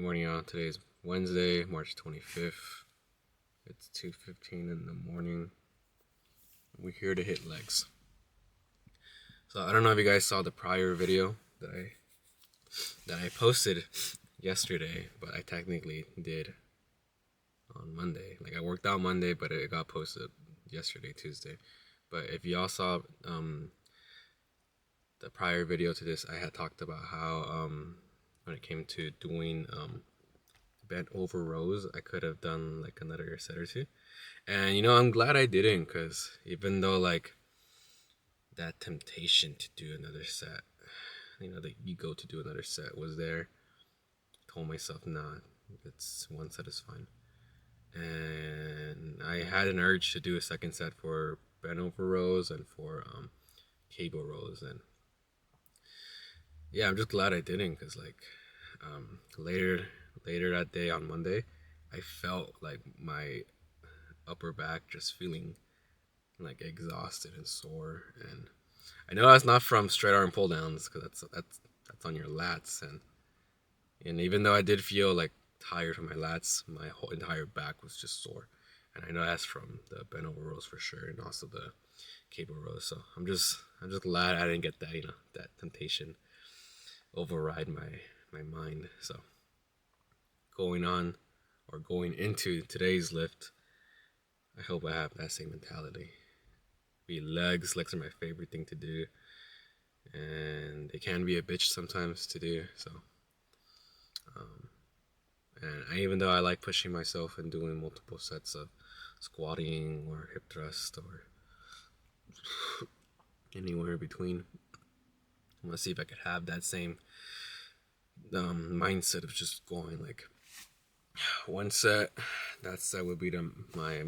Good morning, y'all. Today's Wednesday, March 25th. It's 2:15 in the morning. We're here to hit legs. So I don't know if you guys saw the prior video that I posted yesterday, but I technically did on Monday. Like I worked out Monday, but it got posted yesterday, Tuesday. But if y'all saw the prior video to this, I had talked about how when it came to doing bent over rows, I could have done like another set or two. And I'm glad I didn't, because even though like that temptation to do another set, the ego to do another set was there, I told myself, nah, it's one set is fine. And I had an urge to do a second set for bent over rows and for cable rows. And yeah, I'm just glad I didn't, because like later that day on Monday, I felt like my upper back just feeling like exhausted and sore. And I know that's not from straight arm pull downs, because that's on your lats. And even though I did feel like tired from my lats, my whole entire back was just sore. And I know that's from the bent over rows for sure, and also the cable rows. So I'm just glad I didn't get that that temptation override my mind. So going into today's lift, I hope I have that same mentality. Be legs are my favorite thing to do, and they can be a bitch sometimes to do. So and even though I like pushing myself and doing multiple sets of squatting or hip thrust or anywhere in between, I'm gonna see if I could have that same mindset of just going like one set. That set would be my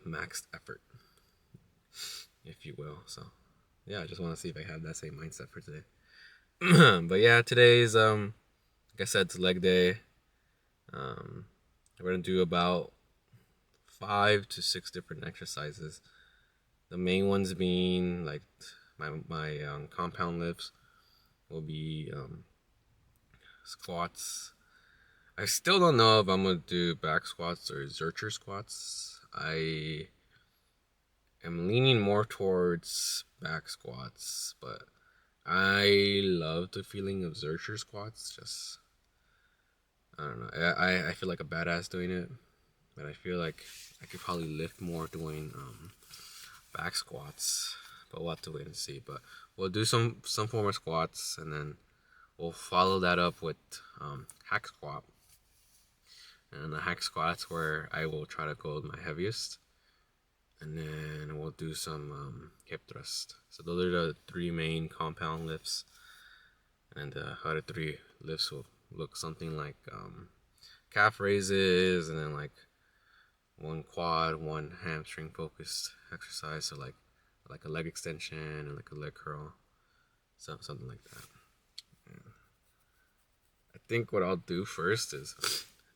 maxed effort, if you will. So yeah, I just want to see if I have that same mindset for today. But yeah, today's like I said, it's leg day. We're gonna do about 5 to 6 different exercises. The main ones being like my compound lifts will be squats. I still don't know if I'm gonna do back squats or Zercher squats. I am leaning more towards back squats, but I love the feeling of Zercher squats. Just I don't know. I feel like a badass doing it, but I feel like I could probably lift more doing back squats. But we'll have to wait and see. But we'll do some form of squats, and then we'll follow that up with hack squat. And the hack squat's where I will try to go with my heaviest, and then we'll do some hip thrust. So those are the 3 main compound lifts, and the other 3 lifts will look something like calf raises, and then like 1 quad, 1 hamstring focused exercise. So like a leg extension and like a leg curl, something like that. Yeah. I think what I'll do first is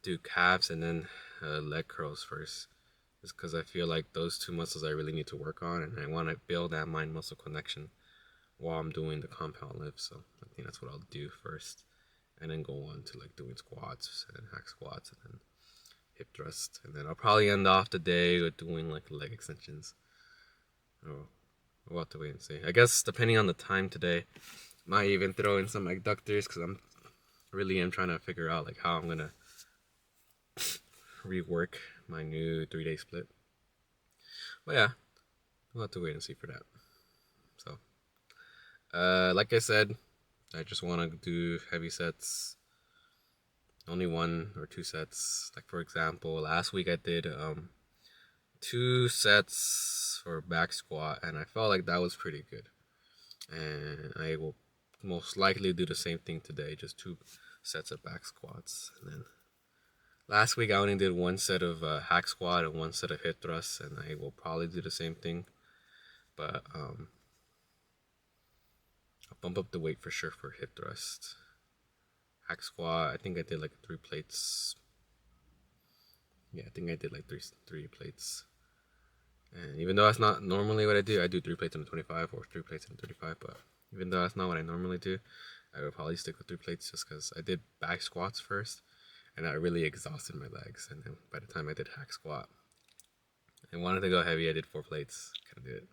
do calves and then leg curls first, just because I feel like those 2 muscles I really need to work on, and I want to build that mind muscle connection while I'm doing the compound lift. So I think that's what I'll do first, and then go on to like doing squats and hack squats and then hip thrust, and then I'll probably end off the day with doing like leg extensions. We'll have to wait and see. I guess depending on the time today, might even throw in some adductors, because I'm trying to figure out like how I'm gonna rework my new 3-day split. But yeah, we'll have to wait and see for that. So like I said, I just want to do heavy sets, only 1 or 2 sets. Like for example, last week I did 2 sets for back squat, and I felt like that was pretty good. And I will most likely do the same thing today, just 2 sets of back squats. And then last week I only did 1 set of hack squat and 1 set of hip thrusts, and I will probably do the same thing. But I'll bump up the weight for sure for hip thrust. Hack squat, I think I did like 3 plates. Yeah, I think I did like three plates. And even though that's not normally what I do 3 plates on a 25 or 3 plates on a 35. But even though that's not what I normally do, I would probably stick with 3 plates just because I did back squats first, and I really exhausted my legs. And then by the time I did hack squat, I wanted to go heavy. I did 4 plates, couldn't do it.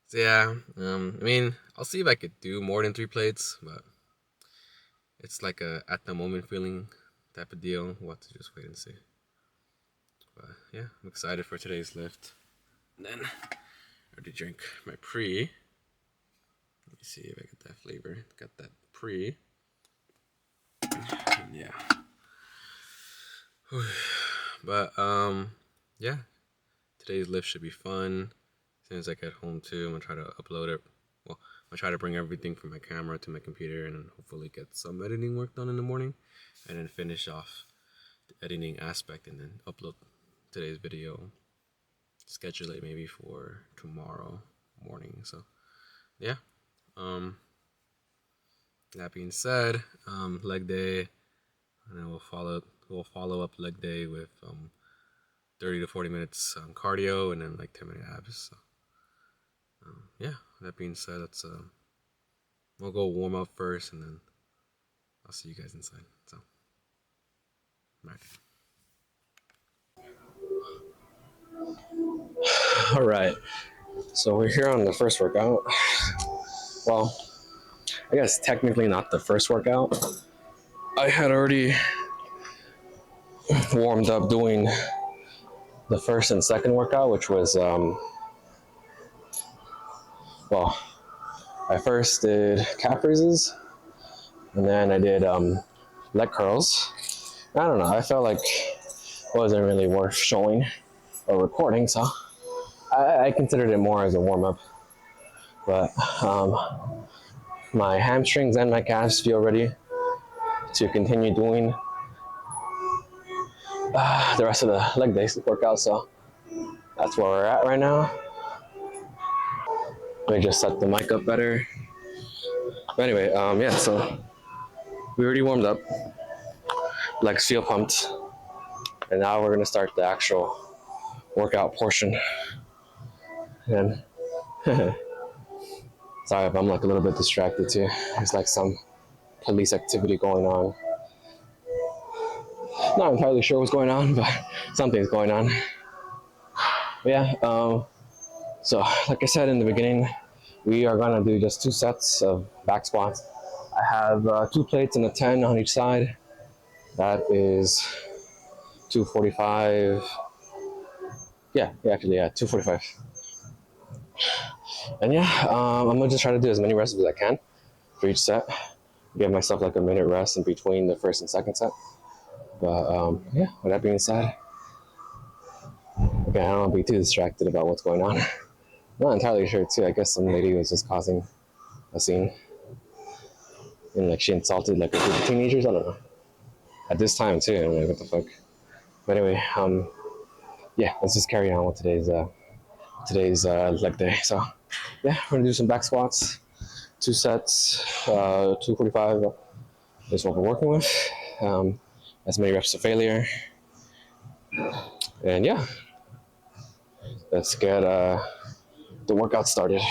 So yeah, I mean, I'll see if I could do more than 3 plates, but it's like a at the moment feeling type of deal. We'll have to just wait and see. But yeah, I'm excited for today's lift. And then I already drink my pre. Let me see if I get that flavor. Got that pre. And yeah. But yeah, today's lift should be fun. As soon as I get home too, I'm gonna try to upload it. Well, I'm gonna try to bring everything from my camera to my computer and hopefully get some editing work done in the morning, and then finish off the editing aspect and then upload today's video. Schedule it maybe for tomorrow morning. So yeah. That being said, leg day, and then we'll follow up leg day with 30 to 40 minutes cardio and then like 10-minute abs. So, yeah. That being said, we'll go warm up first, and then I'll see you guys inside. So, bye. All right, so we're here on the first workout. Well, I guess technically not the first workout. I had already warmed up doing the first and second workout, which was, well, I first did calf raises, and then I did leg curls. I don't know, I felt like it wasn't really worth showing or recording, so I considered it more as a warm up. But my hamstrings and my calves feel ready to continue doing the rest of the leg day workout. So that's where we're at right now. Let me just set the mic up better. But anyway, yeah, so we already warmed up, legs feel pumped, and now we're gonna start the actual workout portion. And sorry if I'm like a little bit distracted too. There's like some police activity going on. Not entirely sure what's going on, but something's going on. But yeah, so like I said in the beginning, we are gonna do just 2 sets of back squats. I have 2 plates and a 10 on each side. That is 245. Yeah, actually, yeah, 245. And yeah, I'm gonna just try to do as many reps as I can for each set. Give myself like a minute rest in between the first and second set. But yeah, with that being said, again, I don't want to be too distracted about what's going on. Not entirely sure too. I guess some lady was just causing a scene, and like she insulted like a group of teenagers. I don't know. At this time too, I'm like, what the fuck. But anyway, yeah, let's just carry on with today's leg day. So yeah, we're gonna do some back squats, 2 sets, 245 is what we're working with. As many reps to failure, and yeah, let's get the workout started.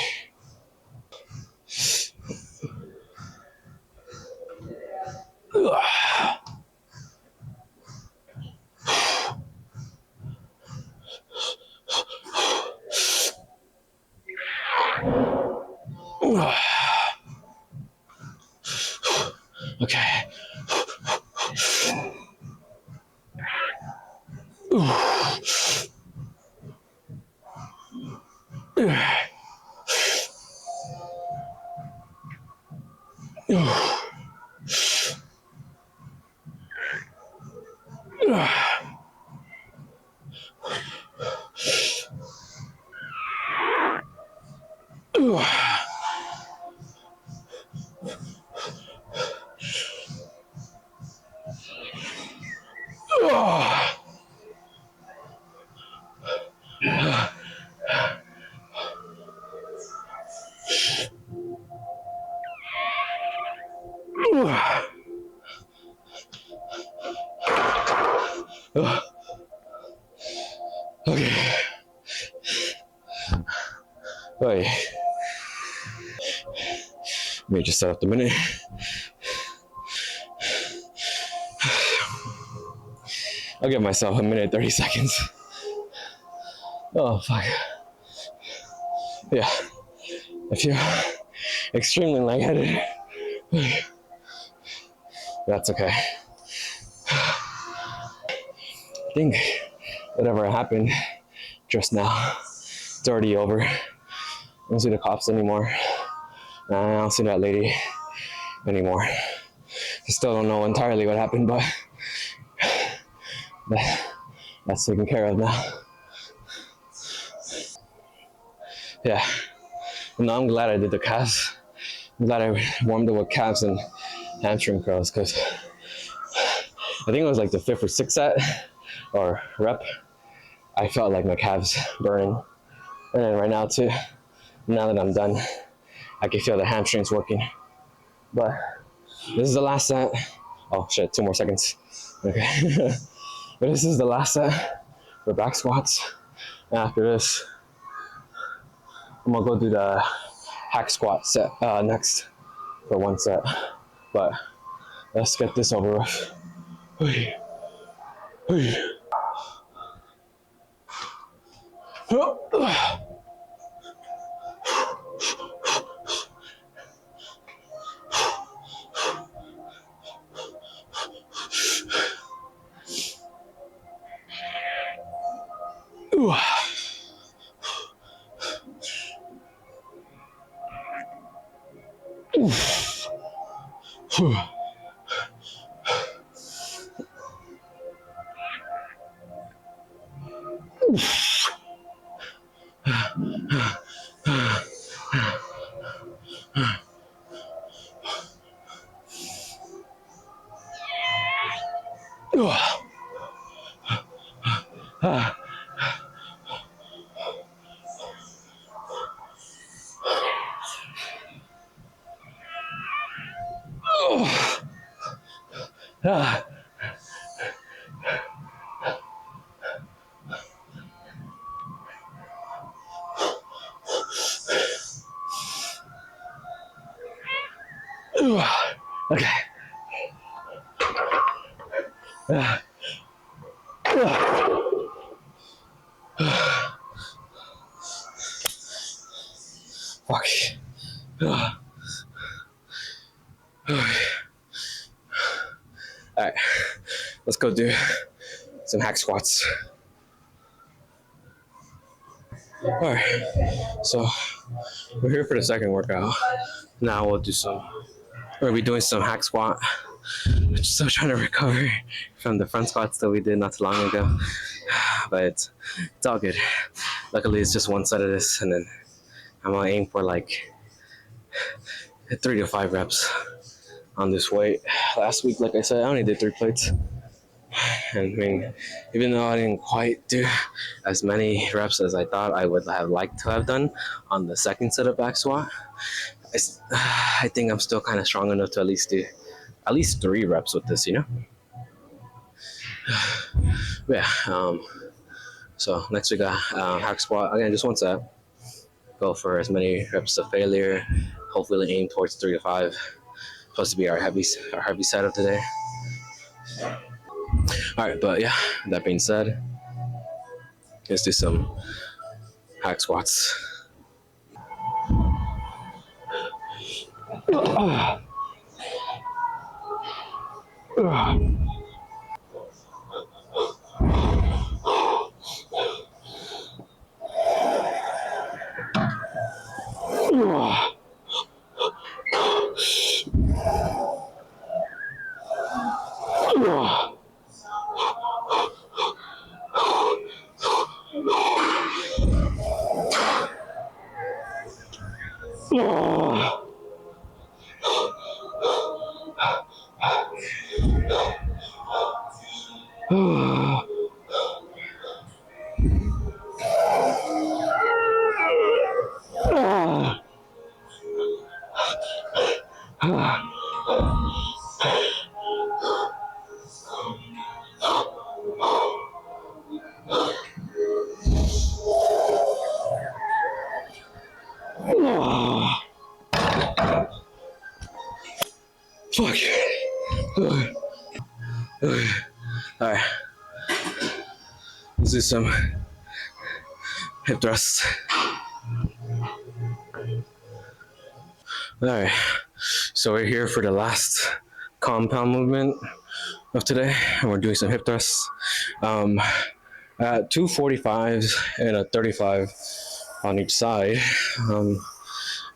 Okay. Okay. Wait. Let me just set up the minute. I'll give myself a minute 30 seconds. Oh fuck. Yeah. I feel extremely lightheaded. That's okay. I think whatever happened just now, it's already over. I don't see the cops anymore. I don't see that lady anymore. I still don't know entirely what happened, but that's taken care of now. Yeah. No, I'm glad I did the calves. I'm glad I warmed up with calves and hamstring curls because I think it was like the 5th or 6th set or rep. I felt like my calves burning. And then right now too, now that I'm done, I can feel the hamstrings working. But this is the last set. Oh shit, 2 more seconds. Okay. But this is the last set for back squats. And after this, I'm gonna go do the hack squat set next for 1 set. But let's get this over with. Okay. Fuck. Alright, let's go do some hack squats. Alright, so we're here for the second workout. Now we'll do we'll be doing some hack squat. I'm still trying to recover from the front squats that we did not too long ago. But it's all good. Luckily, it's just 1 set of this, and then I'm gonna aim for like 3 to 5 reps on this weight. Last week, like I said, I only did 3 plates. And I mean, even though I didn't quite do as many reps as I thought I would have liked to have done on the second set of back squat, I think I'm still kind of strong enough to at least do at least 3 reps with this, you know? Yeah. So next we got hack squat. Again, just 1 set. Go for as many reps of failure. Hopefully aim towards 3 to 5. Supposed to be our heavy set of today. All right, but yeah, that being said, let's do some hack squats. Fuck. All right. Let's do some hip thrusts. All right, so we're here for the last compound movement of today, and we're doing some hip thrusts. At 245s and a 35 on each side. Then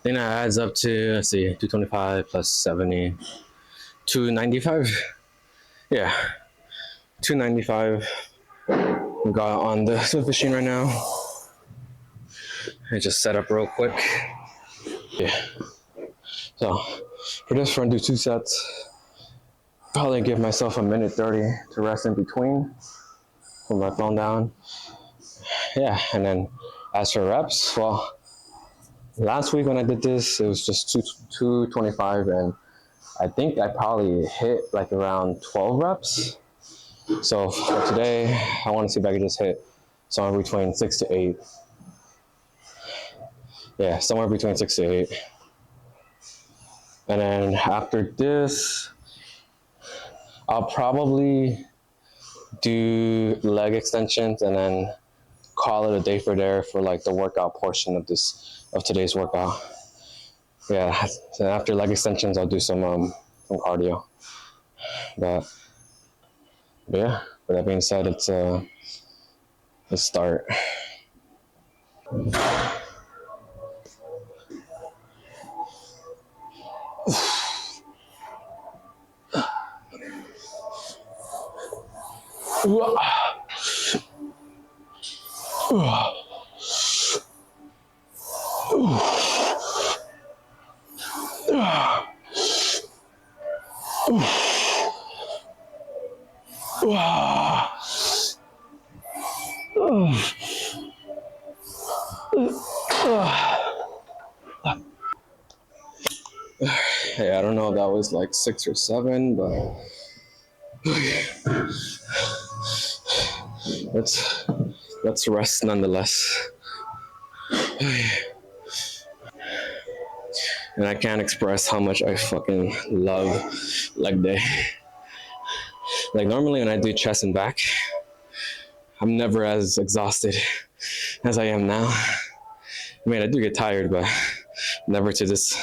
that adds up to, let's see, 225 plus 70, 295. Yeah, 295. We got on the Smith machine right now. I just set up real quick. Yeah. So for this, we're gonna do 2 sets. Probably give myself a minute 30 to rest in between. Put my phone down. Yeah, and then as for reps, well, last week when I did this, it was just 225, and I think I probably hit like around 12 reps. So for today, I want to see if I can just hit somewhere between 6 to 8. Yeah, somewhere between 6 to 8. And then after this, I'll probably do leg extensions and then call it a day for there for like the workout portion of today's workout. Yeah, so after leg extensions, I'll do some cardio. But yeah, with that being said, let's start. Hey, I don't know if that was like 6 or 7, but let's rest nonetheless. And I can't express how much I fucking love leg day. Like normally when I do chest and back, I'm never as exhausted as I am now. I mean, I do get tired, but never to this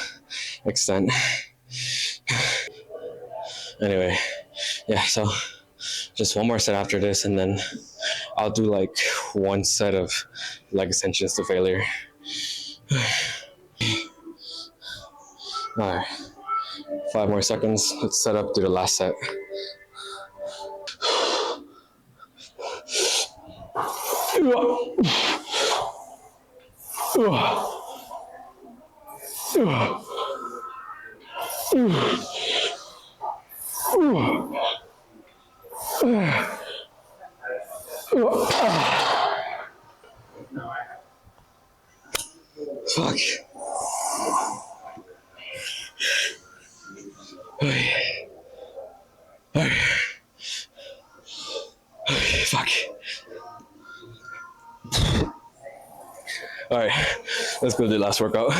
extent. Anyway, yeah, so just one more set after this, and then I'll do like 1 set of leg extensions to failure. All right, 5 more seconds. Let's set up, do the last set. Fuck. Fuck. All right, let's go do the last workout.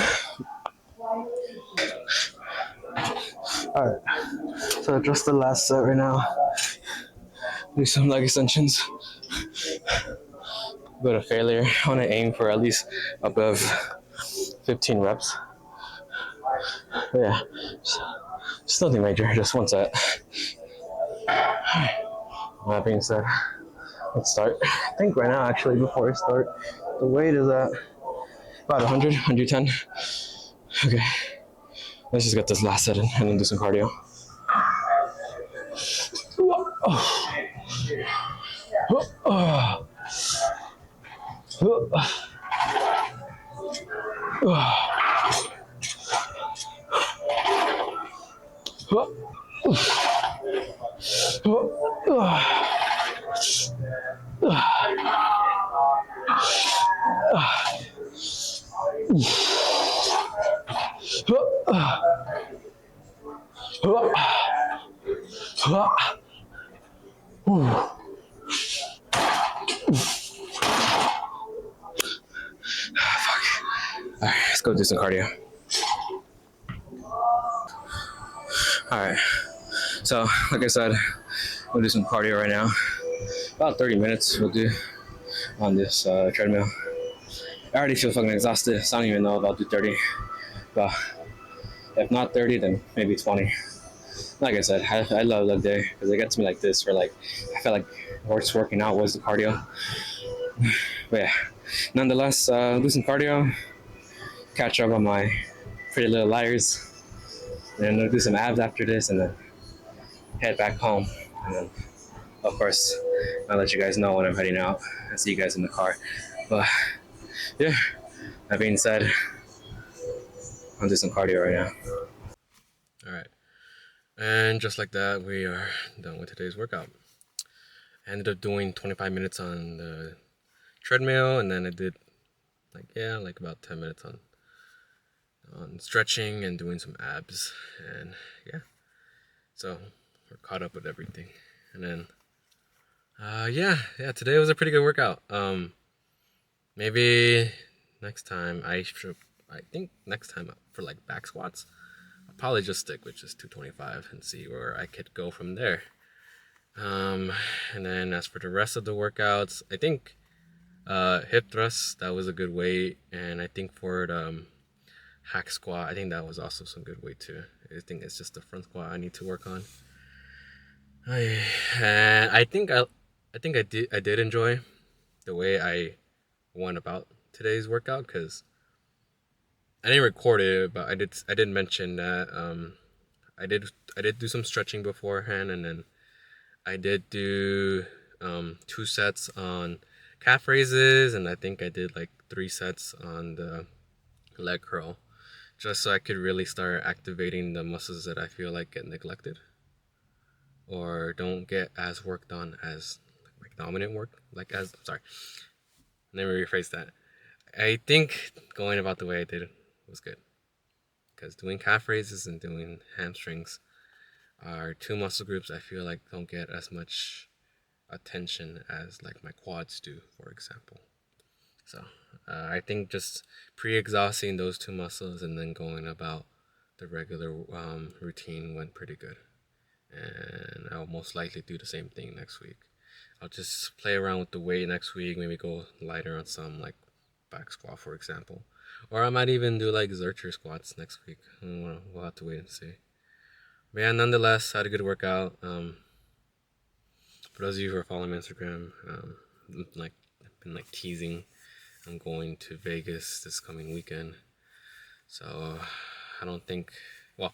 All right, so just the last set right now. Do some leg extensions. Go to failure. I want to aim for at least above 15 reps. Yeah, just nothing major, just 1 set. That being said, let's start. I think right now, actually, before I start, the weight is at about 100, 110. Okay, let's just get this last set in and then do some cardio. Alright, let's go do some cardio. Alright, so like I said, we'll do some cardio right now. About 30 minutes we'll do. on this treadmill. I already feel fucking exhausted, so I don't even know if I'll do 30. But if not 30, then maybe 20. Like I said, I love leg day because it gets me like this, where like I felt like working out was the cardio. But yeah, nonetheless, do some cardio, catch up on my Pretty Little Liars, and then do some abs after this, and then head back home. And then, of course, I'll let you guys know when I'm heading out. I'll see you guys in the car. But yeah, that being said, I'll do some cardio right now. All right. And just like that, we are done with today's workout. I ended up doing 25 minutes on the treadmill, and then I did like about 10 minutes on stretching and doing some abs, and yeah, so we're caught up with everything. And then yeah, today was a pretty good workout. Maybe next time I think next time for like back squats, I'll probably just stick with just 225 and see where I could go from there. Um, and then as for the rest of the workouts, I think hip thrust, that was a good weight, and I think for the hack squat, I think that was also some good weight too. I think it's just the front squat I need to work on. And I think I did enjoy the way I went about today's workout, because I didn't record it, but I did mention that I did I did do some stretching beforehand, and then I did do 2 sets on calf raises, and I think I did like 3 sets on the leg curl, just so I could really start activating the muscles that I feel like get neglected or don't get as worked on as like dominant work. Like as sorry, let me rephrase that. I think going about the way I did was good, because doing calf raises and doing hamstrings are two muscle groups I feel like don't get as much attention as like my quads do, for example. So I think just pre-exhausting those two muscles and then going about the regular routine went pretty good. And I'll most likely do the same thing next week. I'll just play around with the weight next week, maybe go lighter on some like back squat, for example. Or I might even do like Zercher squats next week. We'll have to wait and see. But yeah, nonetheless, I had a good workout. For those of you who are following me on Instagram, like I've been like teasing, I'm going to Vegas this coming weekend. So I don't think, well,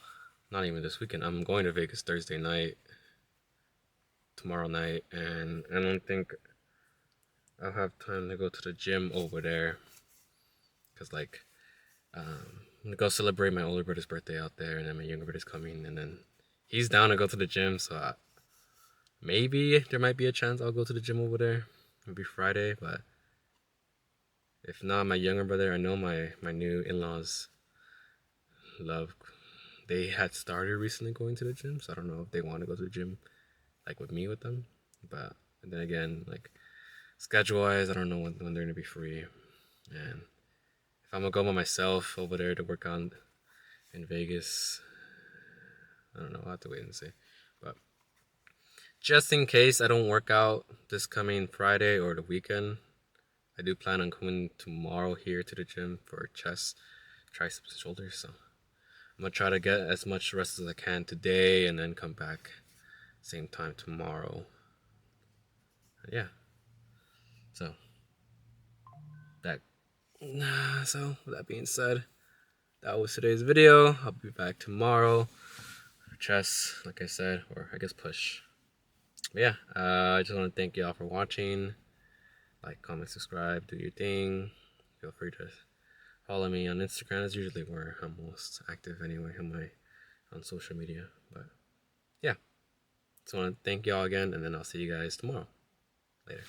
not even this weekend. I'm going to Vegas Thursday night, tomorrow night, and I don't think I'll have time to go to the gym over there, because like I'm gonna go celebrate my older brother's birthday out there, and then my younger brother's coming, and then he's down to go to the gym. So maybe there might be a chance I'll go to the gym over there. Maybe Friday, but if not, my younger brother, I know my new in-laws love. They had started recently going to the gym, so I don't know if they want to go to the gym like with me with them. But then again, like schedule wise, I don't know when they're gonna be free. And if I'm gonna go by myself over there to work on in Vegas, I don't know. I'll have to wait and see. But just in case I don't work out this coming Friday or the weekend, I do plan on coming tomorrow here to the gym for chest, triceps, and shoulders. So I'm gonna try to get as much rest as I can today, and then come back same time tomorrow. Yeah. So that. So with that being said, that was today's video. I'll be back tomorrow for chest, like I said, or I guess push. But yeah, I just want to thank y'all for watching. Like, comment, subscribe, do your thing. Feel free to follow me on Instagram. That's usually where I'm most active anyway on social media. But yeah, just want to thank y'all again, and then I'll see you guys tomorrow. Later.